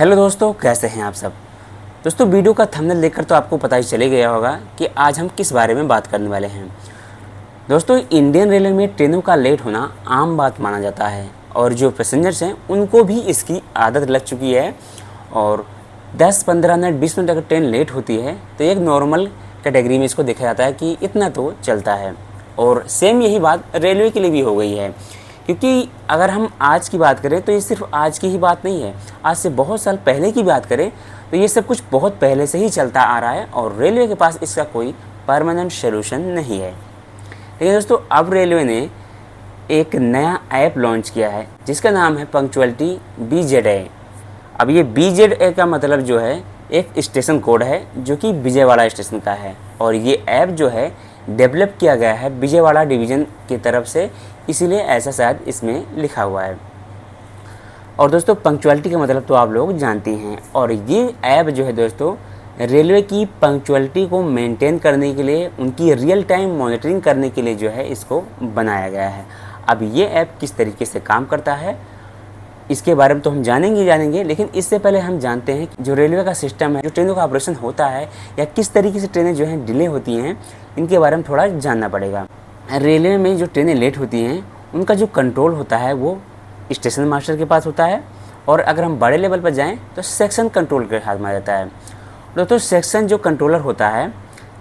Hello दोस्तों, कैसे हैं आप सब। दोस्तों, वीडियो का थंबनेल देखकर तो आपको पता ही चले गया होगा कि आज हम किस बारे में बात करने वाले हैं। दोस्तों, इंडियन रेलवे में ट्रेनों का लेट होना आम बात माना जाता है और जो पैसेंजर्स हैं उनको भी इसकी आदत लग चुकी है। और 10-15 मिनट 20 मिनट अगर ट्रेन लेट होती है तो एक नॉर्मल कैटेगरी में इसको देखा जाता है कि इतना तो चलता है। और सेम यही बात रेलवे के लिए भी हो गई है, क्योंकि अगर हम आज की बात करें तो ये सिर्फ आज की ही बात नहीं है। आज से बहुत साल पहले की बात करें तो ये सब कुछ बहुत पहले से ही चलता आ रहा है और रेलवे के पास इसका कोई परमानेंट सोल्यूशन नहीं है। लेकिन दोस्तों, अब रेलवे ने एक नया ऐप लॉन्च किया है जिसका नाम है पंक्चुअलिटी BZA। अब ये BZA का मतलब जो है एक स्टेशन कोड है जो कि विजयवाड़ा स्टेशन का है, और ये ऐप जो है डेवलप किया गया है विजयवाड़ा डिवीज़न की तरफ से, इसीलिए ऐसा शायद इसमें लिखा हुआ है। और दोस्तों, पंक्चुअलिटी का मतलब तो आप लोग जानते हैं, और ये ऐप जो है दोस्तों रेलवे की पंक्चुअलिटी को मेंटेन करने के लिए, उनकी रियल टाइम मॉनिटरिंग करने के लिए जो है इसको बनाया गया है। अब ये ऐप किस तरीके से काम करता है इसके बारे में तो हम जानेंगे, लेकिन इससे पहले हम जानते हैं कि जो रेलवे का सिस्टम है, जो ट्रेनों का ऑपरेशन होता है या किस तरीके से ट्रेनें जो हैं डिले होती हैं, इनके बारे में थोड़ा जानना पड़ेगा। रेलवे में जो ट्रेनें लेट होती हैं उनका जो कंट्रोल होता है वो स्टेशन मास्टर के पास होता है, और अगर हम बड़े लेवल पर जाएँ तो सेक्शन कंट्रोल के हाथ में आ जाता है। दोस्तों, सेक्शन जो कंट्रोलर होता है,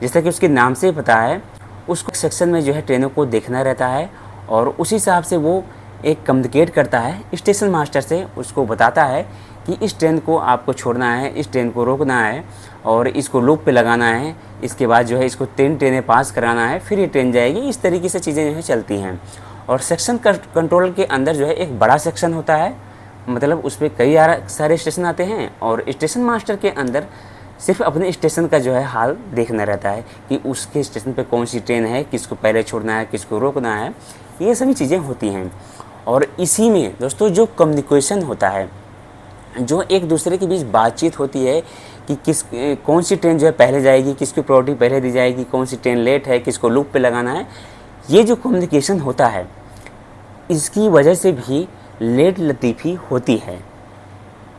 जैसा कि उसके नाम से ही पता है, उसको सेक्शन में जो है ट्रेनों को देखना रहता है और उसी हिसाब से वो एक कम्युनिकेट करता है स्टेशन मास्टर से, उसको बताता है कि इस ट्रेन को आपको छोड़ना है, इस ट्रेन को रोकना है और इसको लूप पे लगाना है, इसके बाद जो है इसको 3 ट्रेनें पास कराना है, फिर ये ट्रेन जाएगी। इस तरीके से चीज़ें जो है चलती हैं। और सेक्शन कंट्रोल के अंदर जो है एक बड़ा सेक्शन होता है, मतलब उस पर कई सारे स्टेशन आते हैं, और स्टेशन मास्टर के अंदर सिर्फ अपने स्टेशन का जो है हाल देखना रहता है कि उसके स्टेशन पे कौन सी ट्रेन है, किसको पहले छोड़ना है, किसको रोकना है, ये सभी चीज़ें होती हैं। और इसी में दोस्तों जो कम्युनिकेशन होता है, जो एक दूसरे के बीच बातचीत होती है कि कौन सी ट्रेन जो है पहले जाएगी, किसकी प्रायोरिटी पहले दी जाएगी, कौन सी ट्रेन लेट है, किसको लूप पे लगाना है, ये जो कम्युनिकेशन होता है इसकी वजह से भी लेट लतीफ़ी होती है।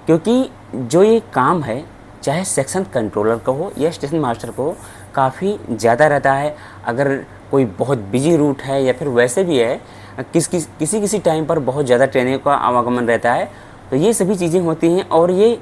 क्योंकि जो ये काम है, चाहे सेक्शन कंट्रोलर का हो या स्टेशन मास्टर को हो, काफ़ी ज़्यादा रहता है। अगर कोई बहुत बिजी रूट है या फिर वैसे भी है किसी टाइम पर बहुत ज़्यादा ट्रेनों का आवागमन रहता है, तो ये सभी चीज़ें होती हैं और ये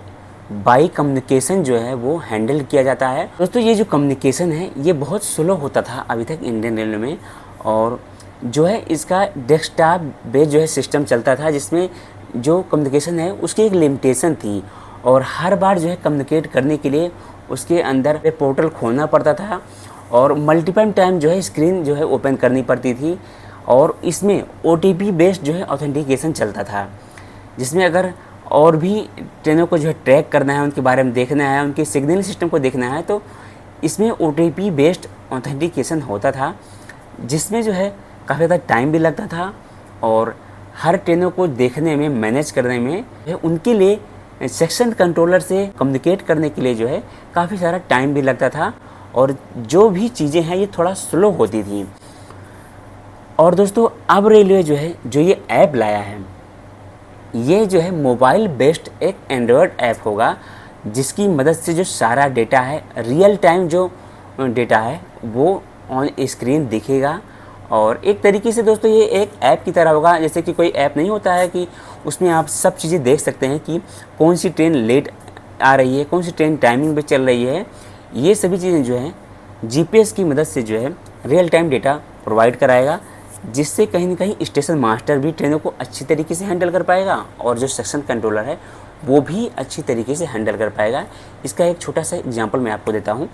बाई कम्युनिकेशन जो है वो हैंडल किया जाता है। दोस्तों, ये जो कम्युनिकेशन है ये बहुत स्लो होता था अभी तक इंडियन रेलवे में, और जो है इसका डेस्कटॉप बेस्ड जो है सिस्टम चलता था, जिसमें जो कम्युनिकेशन है उसकी एक लिमिटेशन थी, और हर बार जो है कम्युनिकेट करने के लिए उसके अंदर पोर्टल खोलना पड़ता था और मल्टीपल टाइम जो है स्क्रीन जो है ओपन करनी पड़ती थी। और इसमें OTP बेस्ड जो है ऑथेंटिकेशन चलता था, जिसमें अगर और भी ट्रेनों को जो है ट्रैक करना है, उनके बारे में देखना है, उनके सिग्नल सिस्टम को देखना है, तो इसमें OTP बेस्ड ऑथेंटिकेशन होता था, जिसमें जो है काफ़ी ज़्यादा टाइम भी लगता था और हर ट्रेनों को देखने में, मैनेज करने में उनके लिए सेक्शन कंट्रोलर से कम्युनिकेट करने के लिए जो है काफ़ी सारा टाइम भी लगता था, और जो भी चीज़ें हैं ये थोड़ा स्लो होती थी। और दोस्तों, अब रेलवे जो है जो ये ऐप लाया है, ये जो है मोबाइल बेस्ड एक एंड्रॉयड ऐप होगा, जिसकी मदद से जो सारा डेटा है, रियल टाइम जो डेटा है वो ऑन स्क्रीन दिखेगा। और एक तरीके से दोस्तों ये एक ऐप की तरह होगा, जैसे कि कोई ऐप नहीं होता है कि उसमें आप सब चीज़ें देख सकते हैं कि कौन सी ट्रेन लेट आ रही है, कौन सी ट्रेन टाइमिंग पे चल रही है। ये सभी चीज़ें जो हैं GPS की मदद से जो है रियल टाइम डेटा प्रोवाइड कराएगा, जिससे कहीं ना कहीं स्टेशन मास्टर भी ट्रेनों को अच्छी तरीके से हैंडल कर पाएगा और जो सेक्शन कंट्रोलर है वो भी अच्छी तरीके से हैंडल कर पाएगा। इसका एक छोटा सा एग्जांपल मैं आपको देता हूँ।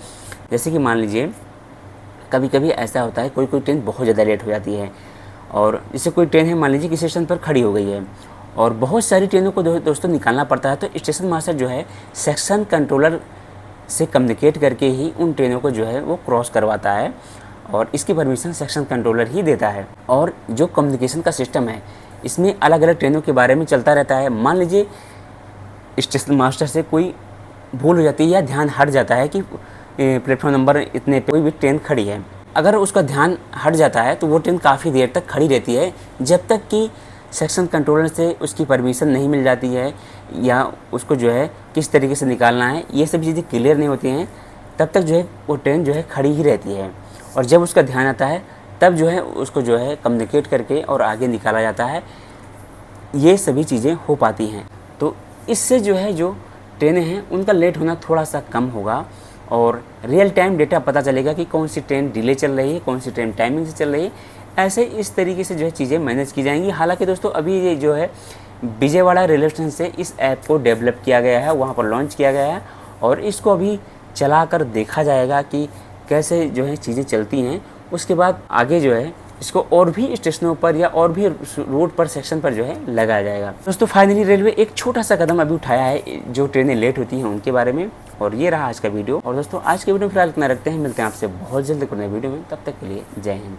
जैसे कि मान लीजिए कभी कभी ऐसा होता है कोई ट्रेन बहुत ज़्यादा लेट हो जाती है, और जैसे कोई ट्रेन है मान लीजिए किसी स्टेशन पर खड़ी हो गई है और बहुत सारी ट्रेनों को दोस्तों निकालना पड़ता है, तो स्टेशन मास्टर जो है सेक्शन कंट्रोलर से कम्युनिकेट करके ही उन ट्रेनों को जो है वो क्रॉस करवाता है, और इसकी परमिशन सेक्शन कंट्रोलर ही देता है। और जो कम्युनिकेशन का सिस्टम है इसमें अलग अलग ट्रेनों के बारे में चलता रहता है। मान लीजिए स्टेशन मास्टर से कोई भूल हो जाती है या ध्यान हट जाता है कि प्लेटफॉर्म नंबर इतने पे कोई भी ट्रेन खड़ी है, अगर उसका ध्यान हट जाता है तो वो ट्रेन काफ़ी देर तक खड़ी रहती है, जब तक कि सेक्शन कंट्रोलर से उसकी परमिशन नहीं मिल जाती है या उसको जो है किस तरीके से निकालना है, ये सभी चीज़ें क्लियर नहीं होती हैं, तब तक जो है वो ट्रेन जो है खड़ी ही रहती है। और जब उसका ध्यान आता है तब जो है उसको जो है कम्युनिकेट करके और आगे निकाला जाता है। ये सभी चीज़ें हो पाती हैं। तो इससे जो है जो ट्रेनें हैं उनका लेट होना थोड़ा सा कम होगा और रियल टाइम डेटा पता चलेगा कि कौन सी ट्रेन डिले चल रही है, कौन सी ट्रेन टाइमिंग से चल रही है। ऐसे इस तरीके से जो है चीज़ें मैनेज की जाएंगी। हालांकि दोस्तों अभी ये जो है विजयवाड़ा रेलवे स्टेशन से इस ऐप को डेवलप किया गया है, वहाँ पर लॉन्च किया गया है और इसको अभी चलाकर देखा जाएगा कि कैसे जो है चीज़ें चलती हैं। उसके बाद आगे जो है इसको और भी स्टेशनों पर या और भी रूट पर सेक्शन पर जो है लगाया जाएगा। दोस्तों फाइनली रेलवे एक छोटा सा कदम अभी उठाया है जो ट्रेनें लेट होती हैं उनके बारे में। और ये रहा आज का वीडियो। और दोस्तों आज के वीडियो में फिलहाल इतना रखते हैं, मिलते हैं आपसे बहुत जल्द एक नए वीडियो में। तब तक के लिए जय हिंद।